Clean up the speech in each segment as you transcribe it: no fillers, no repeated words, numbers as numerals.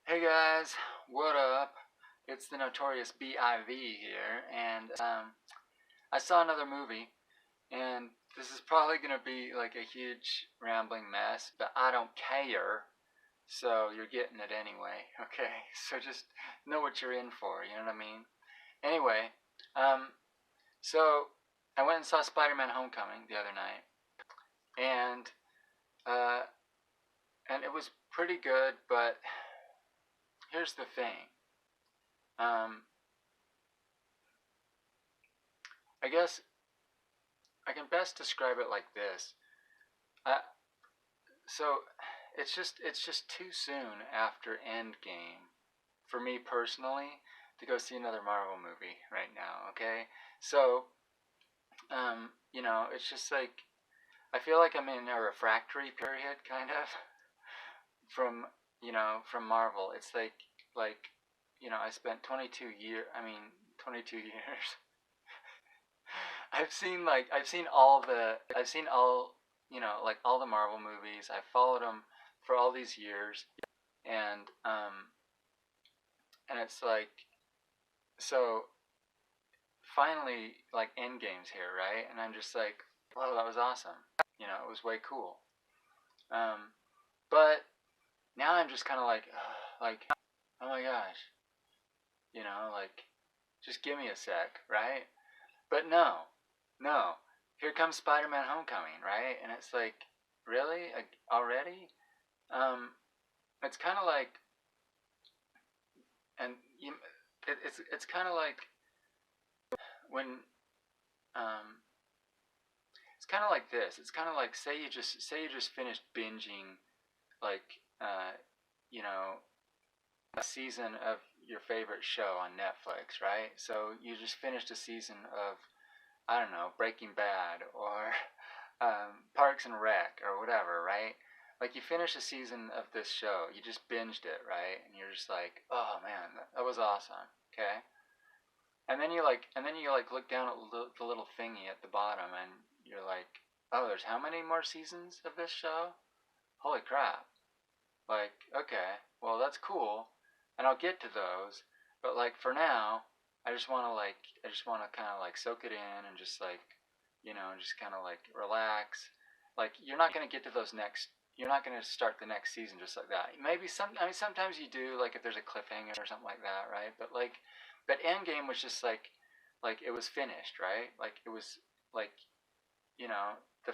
Hey guys, what up? It's the Notorious B.I.V here, and I saw another movie, and this is probably gonna be like a huge rambling mess, but I don't care, so you're getting it anyway, okay? So just know what you're in for, you know what I mean? Anyway, um, so I went and saw Spider-Man Homecoming the other night, and uh, and it was pretty good, but here's the thing. Um, I guess I can best describe it like this. Uh, so it's just too soon after Endgame for me personally to go see another Marvel movie right now. Okay, so it's just like I feel like I'm in a refractory period, kind of from from Marvel. It's like I spent 22 years. I've seen all like all the Marvel movies. I've followed them for all these years, and it's like so finally like Endgame's here, right? And I'm just like, wow, that was awesome. It was way cool. Um, but now I'm just kind of like, oh my gosh, like just give me a sec, right? But no. Here comes Spider-Man Homecoming, right? And it's like, really? Already? Um, it's kind of like, and you, it's kind of like when, um, it's kind of like this. It's kind of like say you just finished binging like, you know, a season of your favorite show on Netflix, right? So you just finished a season of I don't know, Breaking Bad or Parks and Rec or whatever, right? Like you finish a season of this show, you just binged it, right? And you're just like, oh man, that was awesome. Okay, and then you like look down at the little thingy at the bottom, and you're like, oh, there's how many more seasons of this show? Holy crap! Like, okay, well that's cool, and I'll get to those, but like for now, I just want to kind of like soak it in and just like, just kind of like relax. Like you're not gonna get to those next. You're not gonna start the next season just like that. Maybe sometimes you do, like if there's a cliffhanger or something like that, right? But Endgame was just like it was finished, right? Like it was like, you know, the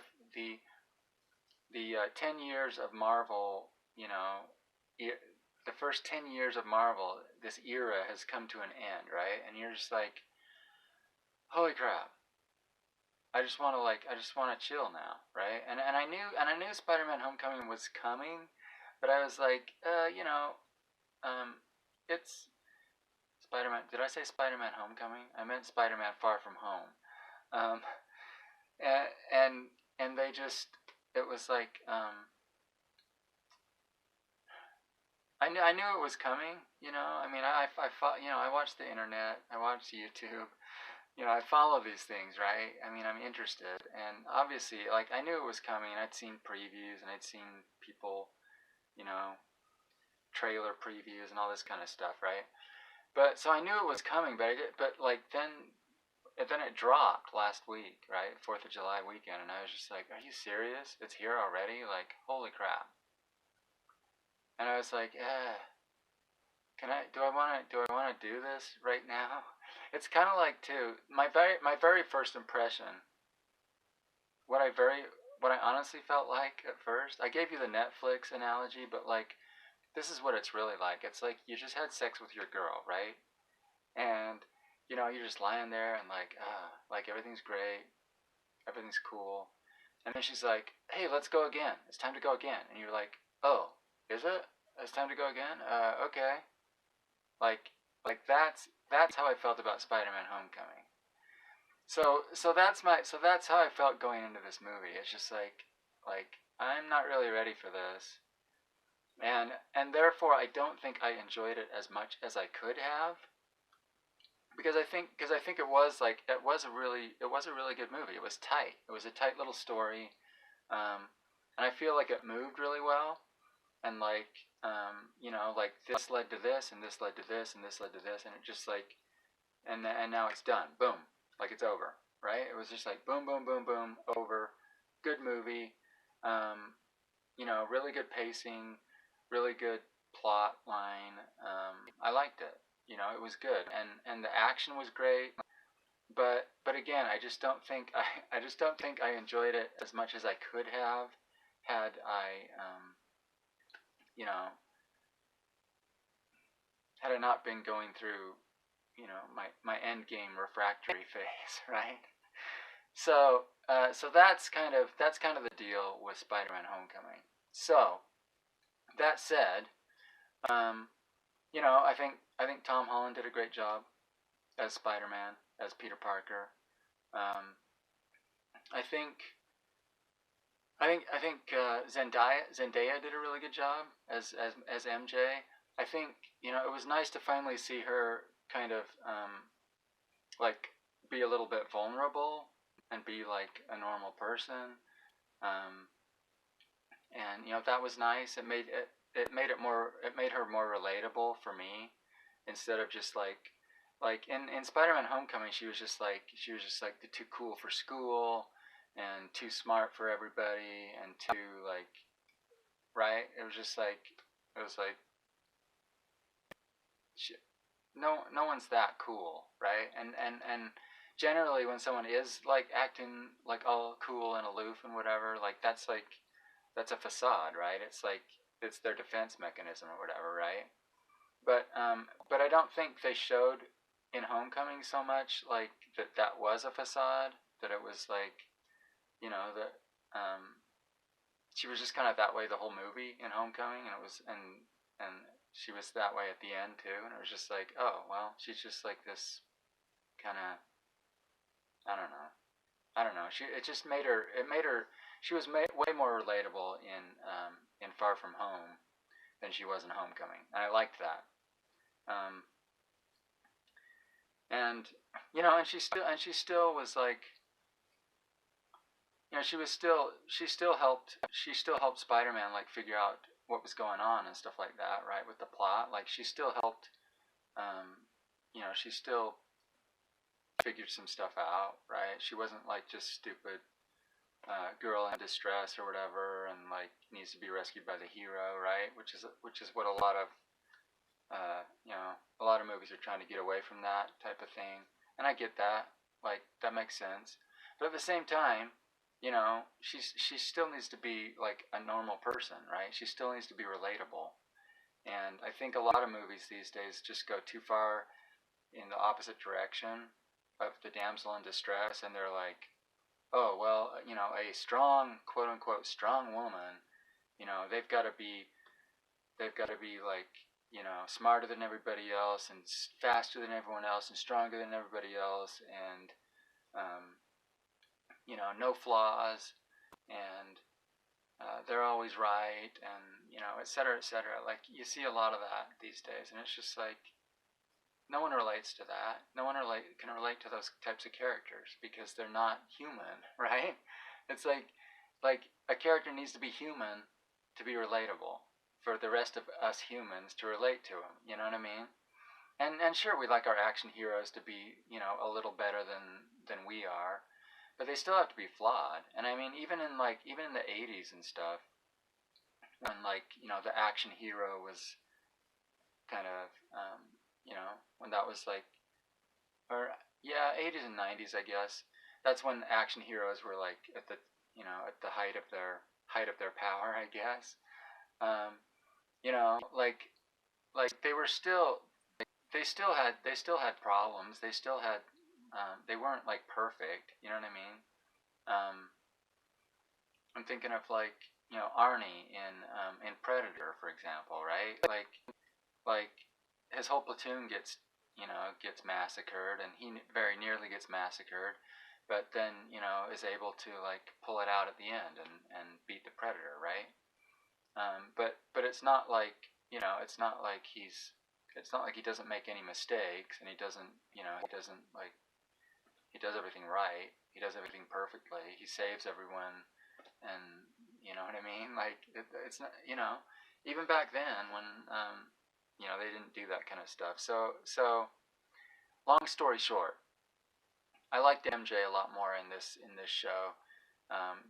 the 10 years of Marvel, the first 10 years of Marvel, this era has come to an end, right? And you're just like, holy crap! I just want to chill now, right? And I knew Spider-Man Homecoming was coming, but I was like, um, it's Spider-Man. Did I say Spider-Man Homecoming? I meant Spider-Man Far From Home. Um, and and and they just, it was like, I knew it was coming. I mean, I watched the internet, I watched YouTube. I follow these things, right? I mean, I'm interested, and obviously, like, I knew it was coming. I'd seen previews, and I'd seen people, you know, trailer previews and all this kind of stuff, right? But so I knew it was coming, but like then it dropped last week, right? 4th of July weekend, and I was just like, are you serious? It's here already? Like, holy crap! And I was like, do I want to do this right now? It's kind of like too my very first impression. What I very what I honestly felt like at first. I gave you the Netflix analogy, but like this is what it's really like. It's like you just had sex with your girl, right? And you're just lying there and like everything's great, everything's cool, and then she's like, "Hey, let's go again. It's time to go again." And you're like, "Oh, is it? It's time to go again? Okay." Like that's how I felt about Spider-Man Homecoming. So that's how I felt going into this movie. It's just like I'm not really ready for this. And therefore I don't think I enjoyed it as much as I could have, because I think it was a really good movie. It was tight. It was a tight little story. And I feel like it moved really well, and like you know, like this led to this, and this led to this, and this led to this, and it just like, and now it's done. Boom, like it's over, right? It was just like boom, boom, boom, boom, over. Good movie. You know, really good pacing, really good plot line. I liked it. You know, it was good, and the action was great. But again, I just don't think I enjoyed it as much as I could have had I you know, had I not been going through, you know, my end game refractory phase, right? So that's kind of the deal with Spider-Man Homecoming. So that said, um, you know, I think Tom Holland did a great job as Spider-Man, as Peter Parker. Um, I think Zendaya did a really good job as MJ. I think, you know, it was nice to finally see her kind of like be a little bit vulnerable and be like a normal person. Um, and you know, that was nice. It made her more relatable for me, instead of just like in Spider-Man Homecoming, she was just like the too cool for school and too smart for everybody and too like, right. It was like she, no one's that cool, right? And generally when someone is like acting like all cool and aloof and whatever, like that's a facade, right? It's like it's their defense mechanism or whatever, right? But I don't think they showed in Homecoming so much like that was a facade. That it was like, you know, that she was just kind of that way the whole movie in Homecoming, and it was and she was that way at the end too, and it was just like, oh well, she's just like this kind of, I don't know, I don't know. She it just made her she was way more relatable in Far From Home than she was in Homecoming, and I liked that. Um, and you know, and she still was like, you know, she still helped Spider-Man like figure out what was going on and stuff like that, right? With the plot, like she still helped, you know, she still figured some stuff out, right? She wasn't like just stupid girl in distress or whatever, and like needs to be rescued by the hero, right? Which is what a lot of you know, a lot of movies are trying to get away from that type of thing, and I get that, like that makes sense. But at the same time, you know, she still needs to be like a normal person, right? She still needs to be relatable, and I think a lot of movies these days just go too far in the opposite direction of the damsel in distress, and they're like, oh well, you know, a strong, quote unquote strong woman, you know, they've got to be like, you know, smarter than everybody else and faster than everyone else and stronger than everybody else, and you know, no flaws, and they're always right, and you know, et cetera, et cetera. Like you see a lot of that these days, and it's just like no one relates to that. No one can relate to those types of characters because they're not human, right? It's like a character needs to be human to be relatable for the rest of us humans to relate to them. You know what I mean? And sure, we like our action heroes to be, you know, a little better than we are, but they still have to be flawed. And I mean, even in the '80s and stuff, when like, you know, the action hero was kind of you know, when that was like, or yeah, '80s and '90s, I guess. That's when action heroes were like at the, you know, at the height of their power, I guess. Um, you know, like they still had problems. They still had they weren't like perfect. You know what I mean? Um, I'm thinking of like, you know, Arnie in Predator, for example, right? Like his whole platoon gets, you know, gets massacred, and he very nearly gets massacred, but then, you know, is able to like pull it out at the end and beat the Predator, right? But it's not like, you know, it's not like he doesn't make any mistakes, and he doesn't, you know, he doesn't like, he does everything right. He does everything perfectly. He saves everyone, and you know what I mean. Like it's not, you know, even back then when you know, they didn't do that kind of stuff. So long story short, I liked MJ a lot more in this show.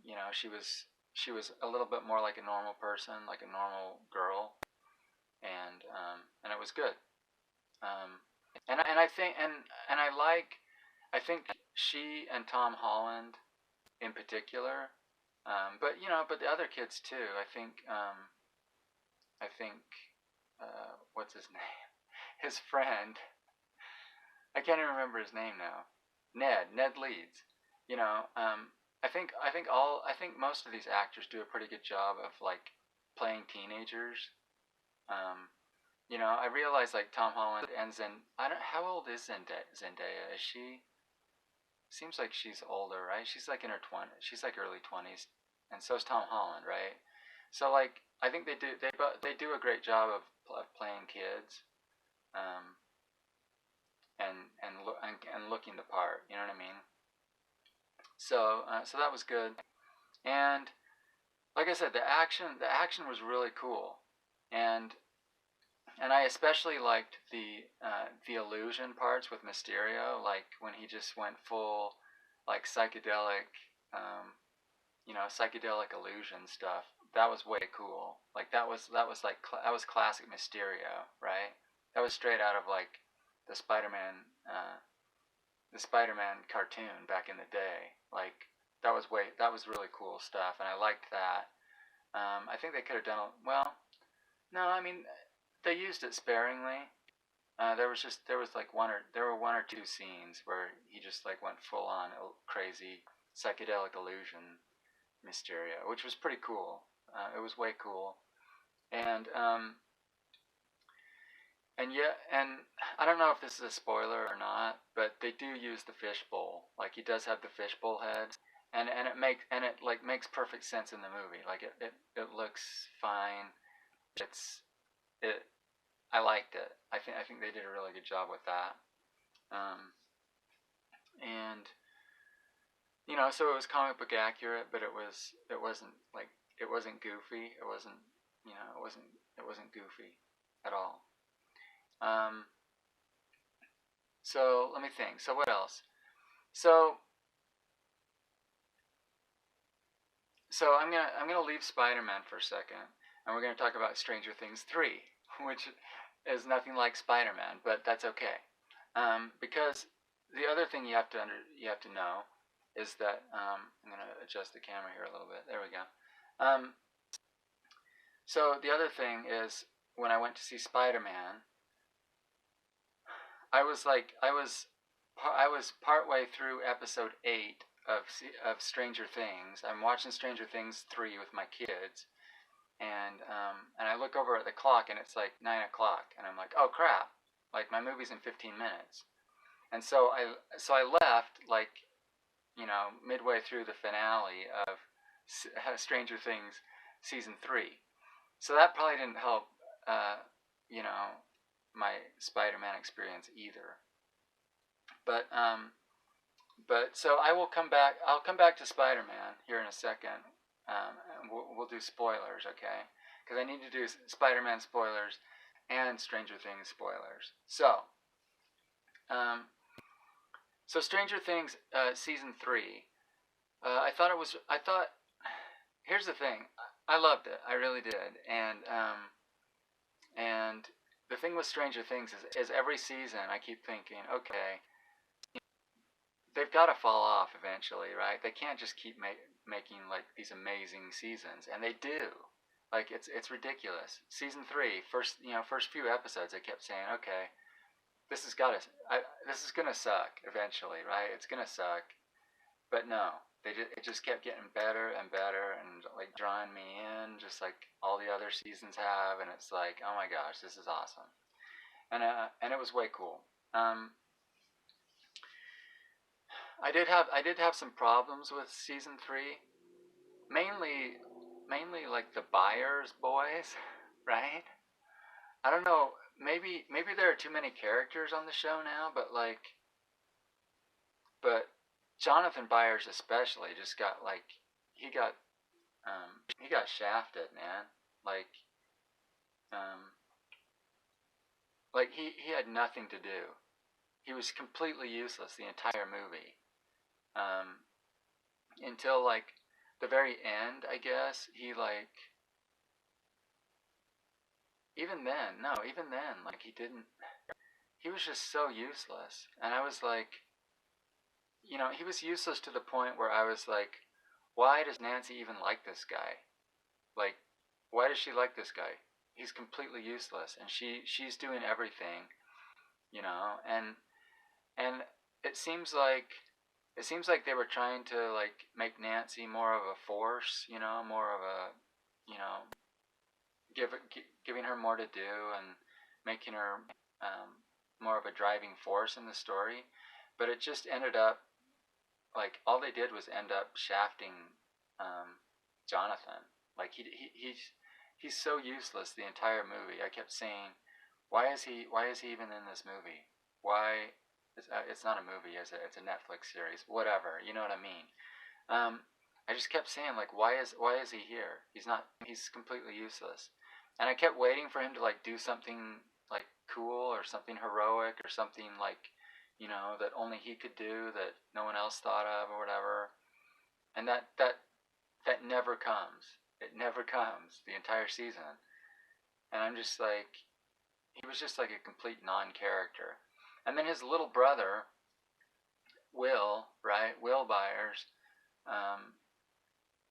You know, she was a little bit more like a normal person, like a normal girl, and it was good. Um, and I think and I think she and Tom Holland in particular, but you know, but the other kids too. I think what's his name? His friend. I can't even remember his name now. Ned Leeds. You know, I think most of these actors do a pretty good job of like playing teenagers. Um, you know, I realize like Tom Holland and I don't. How old is Zendaya? Is she? Seems like she's older, right? She's like in her 20s. She's like early 20s, and so is Tom Holland, right? So like, I think they do a great job of playing kids, um, and looking the part. You know what I mean? So that was good, and like I said, the action was really cool, and I especially liked the illusion parts with Mysterio, like when he just went full like psychedelic, um, you know, psychedelic illusion stuff. That was way cool. Like that was classic Mysterio, right? That was straight out of like the Spider-Man the Spider-Man cartoon back in the day. Like that was really cool stuff, and I liked that. I think they could have done well. No, I mean they used it sparingly. There was like there were one or two scenes where he just like went full on crazy psychedelic illusion Mysterio, which was pretty cool. It was way cool, and and I don't know if this is a spoiler or not, but they do use the fishbowl. Like he does have the fishbowl head, and it like makes perfect sense in the movie. Like it looks fine. It's it. I liked it. I think they did a really good job with that. Um, and you know, so it was comic book accurate, but it wasn't goofy. It wasn't you know it wasn't goofy at all. Um, so let me think. So what else? So I'm gonna leave Spider-Man for a second, and we're gonna talk about Stranger Things 3, which is nothing like Spider-Man, but that's okay. Because the other thing you have to know is that I'm gonna adjust the camera here a little bit. There we go. Um, so the other thing is when I went to see Spider-Man, I was partway through episode 8 of Stranger Things. I'm watching Stranger Things 3 with my kids, and I look over at the clock and it's like 9 o'clock, and I'm like, oh crap! Like my movie's in 15 minutes, and so I left like you know midway through the finale of Stranger Things season 3. So that probably didn't help, you know, my Spider-Man experience either. But so I will come back. I'll come back to Spider-Man here in a second. And we'll do spoilers, okay? Because I need to do Spider-Man spoilers and Stranger Things spoilers. Um, so Stranger Things season 3. I thought it was. I thought. Here's the thing. I loved it. I really did. And the thing with Stranger Things is every season I keep thinking, okay, they've got to fall off eventually, right? They can't just keep making like these amazing seasons, and they do. Like it's ridiculous. Season 3, first few episodes, I kept saying, okay, this is gonna suck eventually, right? It's gonna suck, but no, it just kept getting better and better, and like drawing me in, just like all the other seasons have, and it's like, oh my gosh, this is awesome, and it was way cool. I did have some problems with season 3, mainly like the Byers boys, right? I don't know. Maybe there are too many characters on the show now, but Jonathan Byers especially just got like he got he got shafted, man. Like Like he had nothing to do. He was completely useless the entire movie. Until like the very end, I guess. He like even then, like he didn't. He was just so useless, and I was like, he was useless to the point where I was like, why does Nancy even like this guy? Like, why does she like this guy? He's completely useless, and she's doing everything, and it seems like they were trying to like make Nancy more of a force, more of a, you know, giving her more to do and making her more of a driving force in the story, but it just ended up like all they did was end up shafting Jonathan. Like he's so useless the entire movie. I kept saying, why is he even in this movie? Why? It's not a movie. It's a Netflix series. Whatever. You know what I mean? I just kept saying like, why is he here? He's completely useless. And I kept waiting for him to like do something like cool or something heroic or something like, that only he could do that no one else thought of or whatever. And that never comes. It never comes the entire season. And I'm just like, he was just like a complete non-character. And then his little brother, Will, right? Will Byers,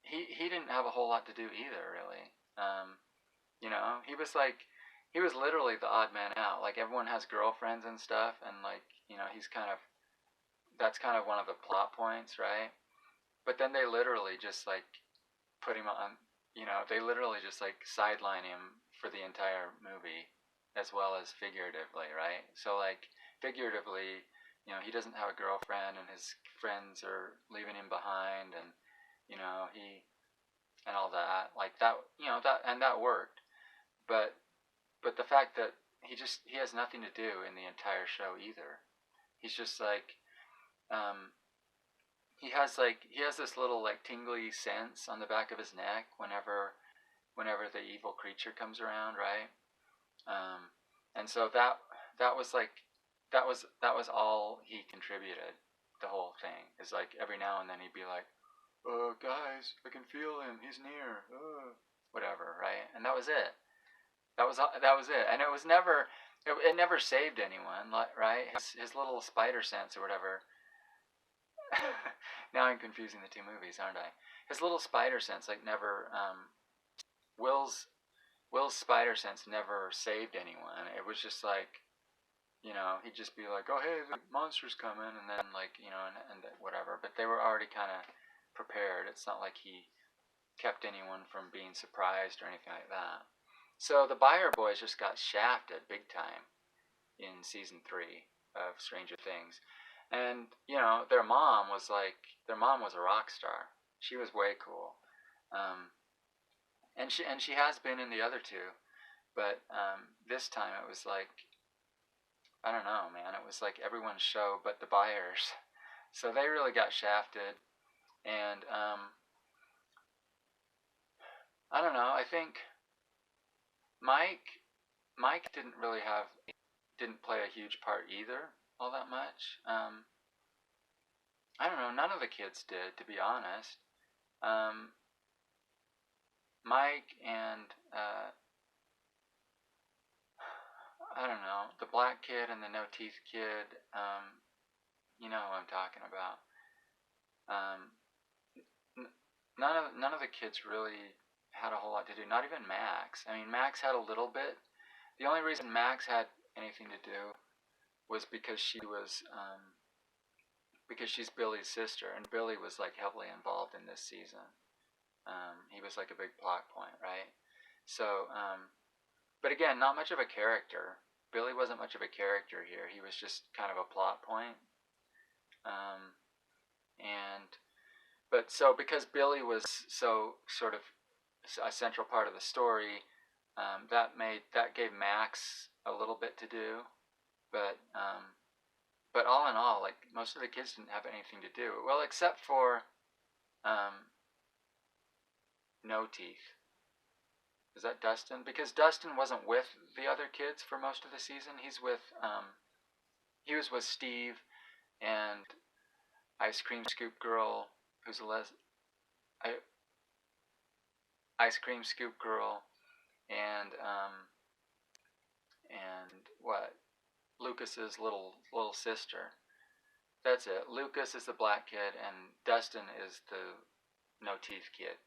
he didn't have a whole lot to do either, really. He was literally the odd man out. Like everyone has girlfriends and stuff, and like he's that's kind of one of the plot points, right? But then they literally just like put him on. They literally just like sideline him for the entire movie, as well as figuratively, right? So like figuratively, he doesn't have a girlfriend, and his friends are leaving him behind, and he and all that, like that, and that worked. But the fact that he has nothing to do in the entire show either. He's just like, he has this little like tingly sense on the back of his neck whenever the evil creature comes around, right? And so that was like that was all he contributed. The whole thing is like every now and then he'd be like, "Oh, guys, I can feel him. He's near." Whatever, right? And that was it. That was it. And it never saved anyone, right? His little spider sense or whatever. Now I'm confusing the two movies, aren't I? His little spider sense like never Will's spider sense never saved anyone. It was just like, he'd just be like, "Oh, hey, the monster's coming," and then like, and whatever. But they were already kind of prepared. It's not like he kept anyone from being surprised or anything like that. So the Byer boys just got shafted big time in season 3 of Stranger Things, and their mom was a rock star. She was way cool, and she has been in the other two, but this time it was like, I don't know, man. It was like everyone's show but the Byers. So they really got shafted, and I don't know. I think Mike didn't play a huge part either, all that much. I don't know. None of the kids did, to be honest. Mike and I don't know, the black kid and the no teeth kid. You know who I'm talking about. None of the kids really had a whole lot to do. Not even Max. I mean, Max had a little bit. The only reason Max had anything to do was because she's Billy's sister, and Billy was like heavily involved in this season. He was like a big plot point, right? So, but again, not much of a character. Billy wasn't much of a character here. He was just kind of a plot point. But because Billy was so sort of a central part of the story, that gave Max a little bit to do, but all in all, like most of the kids didn't have anything to do. Well, except for No Teeth. Is that Dustin? Because Dustin wasn't with the other kids for most of the season. He was with Steve and Ice Cream Scoop Girl, who's a Ice Cream Scoop Girl, and what? Lucas's little sister. That's it. Lucas is the black kid, and Dustin is the no teeth kid.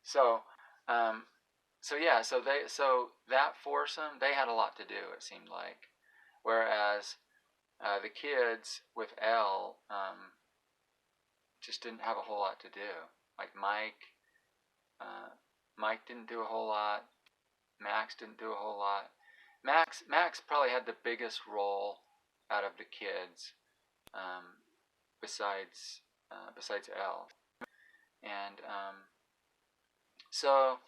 So, um, so that foursome, they had a lot to do. It seemed like, whereas the kids with Elle just didn't have a whole lot to do. Like Mike didn't do a whole lot. Max didn't do a whole lot. Max probably had the biggest role out of the kids, besides Elle. And so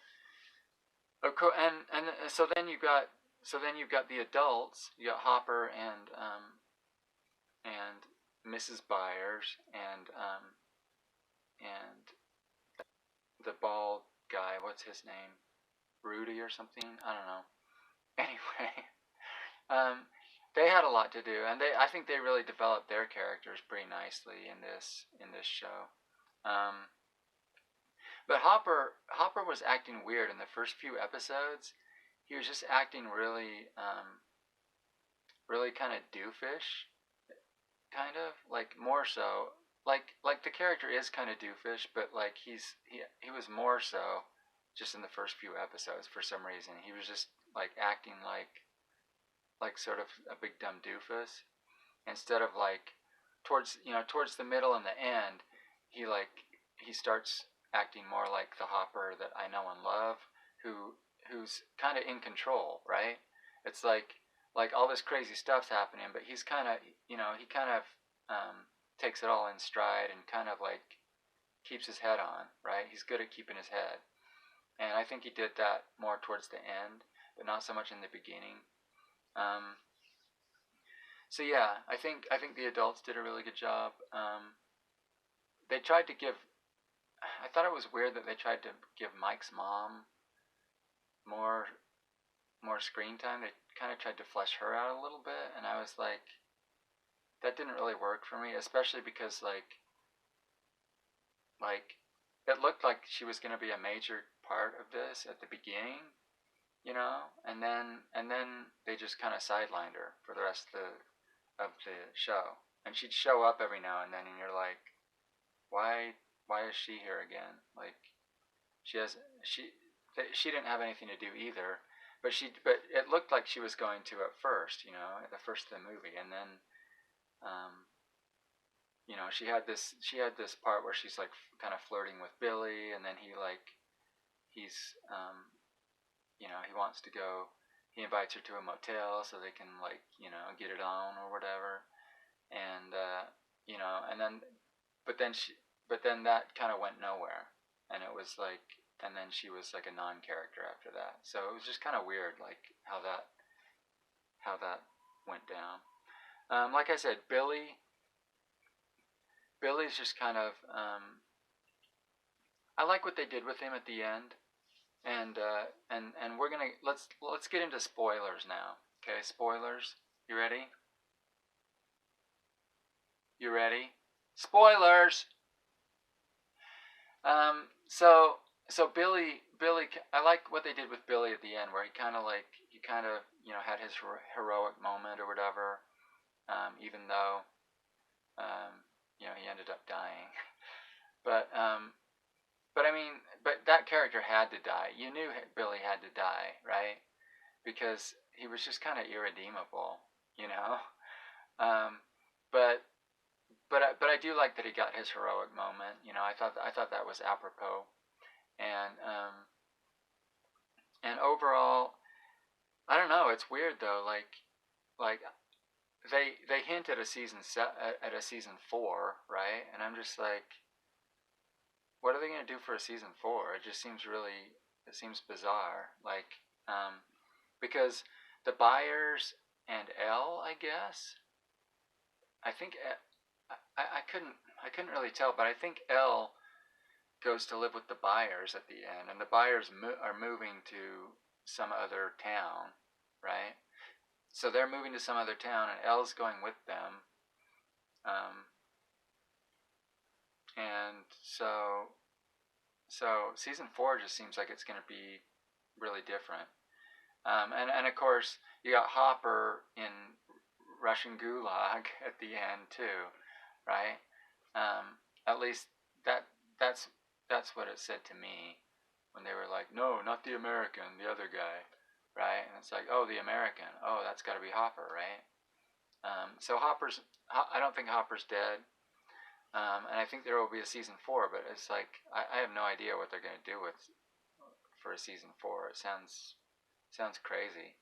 so then you've got the adults. You got Hopper and Mrs. Byers and the bald guy. What's his name? Rudy or something? I don't know. Anyway, they had a lot to do, and I think they really developed their characters pretty nicely in this show. But Hopper was acting weird in the first few episodes. He was just acting really really kind of doofish, kind of like more so like the character is kind of doofish, but like he was more so just in the first few episodes. For some reason he was just like acting like sort of a big dumb doofus, instead of like towards the middle and the end he starts acting more like the Hopper that I know and love, who's kind of in control, right? It's like all this crazy stuff's happening, but he's kind of he kind of takes it all in stride and kind of like keeps his head on, right? He's good at keeping his head, and I think he did that more towards the end, but not so much in the beginning. So yeah, I think the adults did a really good job. They tried to give. I thought it was weird that they tried to give Mike's mom more screen time. They kind of tried to flesh her out a little bit, and I was like, that didn't really work for me, especially because like it looked like she was going to be a major part of this at the beginning, and then they just kind of sidelined her for the rest of the show, and she'd show up every now and then, and you're like, why is she here again? Like she didn't have anything to do either, but it looked like she was going to at first, at the first of the movie, and then she had this part where she's like kind of flirting with Billy, and then he wants to go. He invites her to a motel so they can get it on or whatever, and and then but then that kind of went nowhere, and it was like, and then she was like a non-character after that. So it was just kind of weird, like how that went down. Like I said, Billy's just kind of I like what they did with him at the end, and we're gonna let's get into spoilers now. Okay, spoilers. You ready? You ready? Spoilers. So Billy, I like what they did with Billy at the end, where he kind of had his heroic moment or whatever, even though he ended up dying. But I mean, but that character had to die. You knew Billy had to die, right? Because he was just kind of irredeemable, But I do like that he got his heroic moment. I thought that was apropos, and overall, I don't know. It's weird though. Like they hint at a season 4, right? And I'm just like, what are they gonna do for a season 4? It just seems bizarre. Because the Byers and Elle, I guess. I think I couldn't really tell, but I think Elle goes to live with the Byers at the end, and the Byers are moving to some other town, right? So they're moving to some other town, and Elle's going with them. And so season 4 just seems like it's going to be really different. And of course, you got Hopper in Russian Gulag at the end too, right? At least that's what it said to me when they were like, no, not the American, the other guy, right? And it's like, oh, the American, oh, that's got to be Hopper, right? So I don't think Hopper's dead, and I think there will be a season 4, but it's like I have no idea what they're going to do for a season 4. It sounds crazy,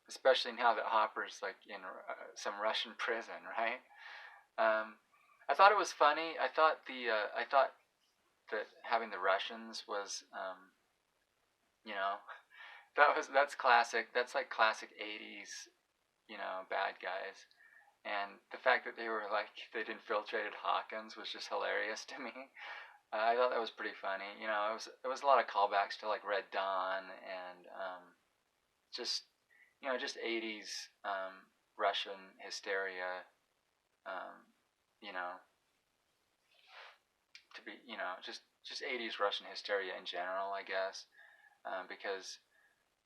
especially now that Hopper's like in some Russian prison, right? I thought it was funny. I thought that having the Russians was, that's classic. That's like classic '80s, bad guys. And the fact that they'd infiltrated Hawkins was just hilarious to me. I thought that was pretty funny. It was a lot of callbacks to like Red Dawn and just 80s Russian hysteria. To be just 80s Russian hysteria in general, I guess, because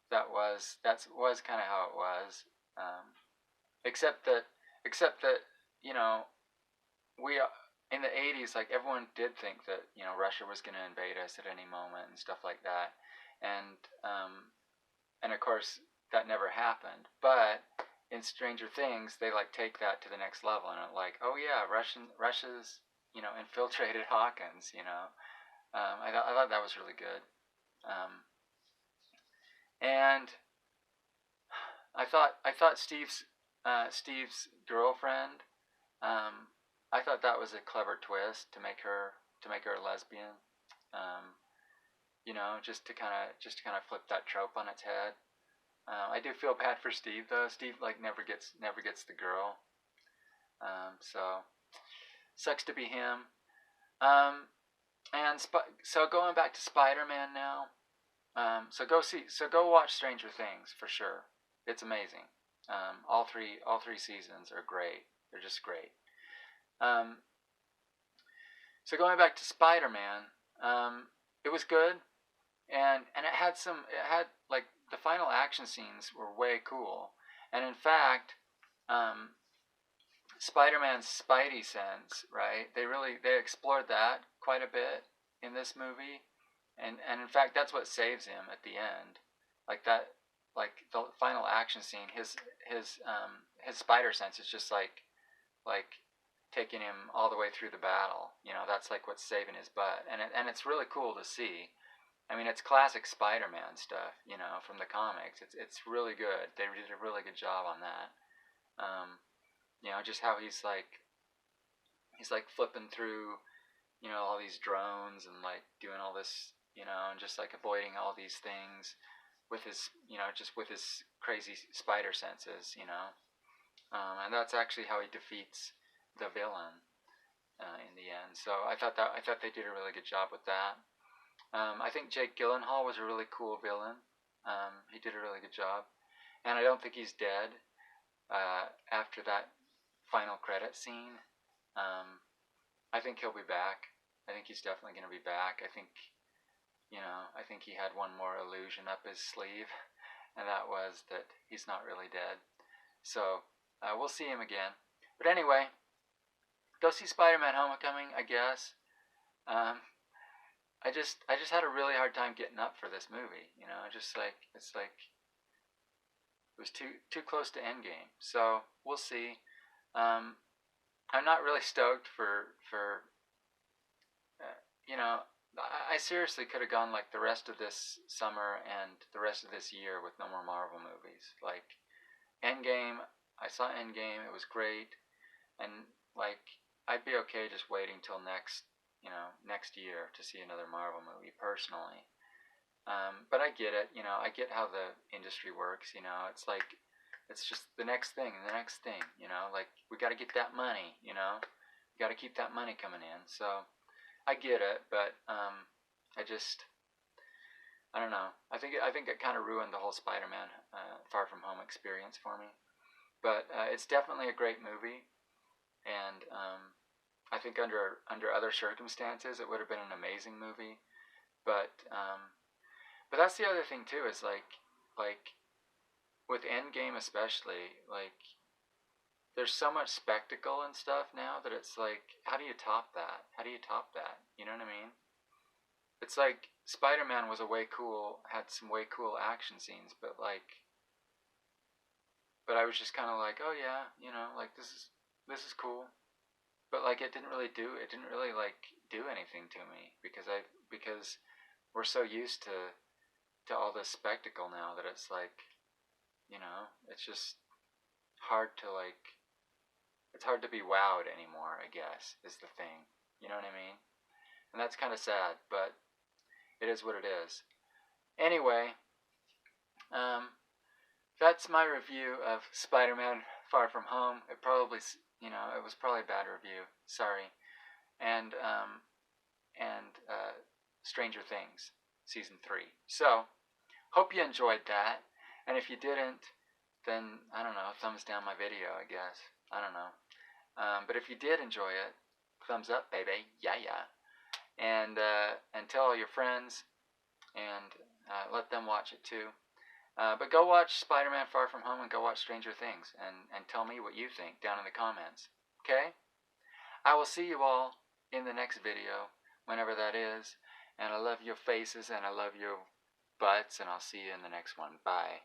that was kind of how it was. Except that we in the 80s, like everyone did think that Russia was going to invade us at any moment and stuff like that, and of course that never happened. But in Stranger Things, they like take that to the next level and are like, oh yeah, Russia's infiltrated Hawkins. I thought that was really good, and I thought Steve's girlfriend. I thought that was a clever twist to make her a lesbian. Just to kind of flip that trope on its head. I do feel bad for Steve though. Steve like never gets the girl. So sucks to be him. So going back to Spider-Man now. So go watch Stranger Things for sure. It's amazing. All three seasons are great. They're just great. So going back to Spider-Man, it was good, and it had like the final action scenes were way cool, and in fact, Spider-Man's Spidey sense, right? They explored that quite a bit in this movie, and in fact that's what saves him at the end, like that, like the final action scene. His spider sense is just like taking him all the way through the battle. That's like what's saving his butt, and it's really cool to see. I mean, it's classic Spider-Man stuff, from the comics. It's really good. They did a really good job on that. Just how he's like flipping through, all these drones and like doing all this, and just like avoiding all these things with his, just with his crazy spider senses, and that's actually how he defeats the villain in the end. So I thought they did a really good job with that. I think Jake Gyllenhaal was a really cool villain. He did a really good job, and I don't think he's dead after that final credit scene. I think he'll be back. I think he's definitely going to be back. I think he had one more illusion up his sleeve, and that was that he's not really dead. So we'll see him again. But anyway, go see Spiderman Homecoming, I guess. I just had a really hard time getting up for this movie. It was too close to Endgame. So we'll see. I'm not really stoked for I seriously could have gone like the rest of this summer and the rest of this year with no more Marvel movies. Like Endgame, I saw Endgame, it was great, and like I'd be okay just waiting till next year to see another Marvel movie personally. But I get it, I get how the industry works. It's like it's just the next thing and the next thing. Like we got to get that money. We got to keep that money coming in. So I get it, but I don't know. I think it kind of ruined the whole Spider-Man Far From Home experience for me. But it's definitely a great movie, and I think under other circumstances it would have been an amazing movie. But that's the other thing too, is like with Endgame especially, like there's so much spectacle and stuff now that it's like, how do you top that? How do you top that? You know what I mean? It's like Spider-Man was had some way cool action scenes, but I was just kind of like, oh yeah, you know, like this is cool, but like it didn't really like do anything to me because we're so used to all this spectacle now that it's like, you know, it's just hard to like, it's hard to be wowed anymore, I guess, is the thing. You know what I mean? And that's kind of sad, but it is what it is. Anyway, um, that's my review of Spider-Man Far From Home. It probably, you know, it was probably a bad review. Sorry. And Stranger Things season 3. So, hope you enjoyed that. And if you didn't, then I don't know, thumbs down my video, I guess. I don't know. But if you did enjoy it, thumbs up, baby. Yeah, yeah. And tell all your friends, and let them watch it too. But go watch Spider-Man Far From Home and go watch Stranger Things, and tell me what you think down in the comments. Okay? I will see you all in the next video, whenever that is. And I love your faces and I love your butts, and I'll see you in the next one. Bye.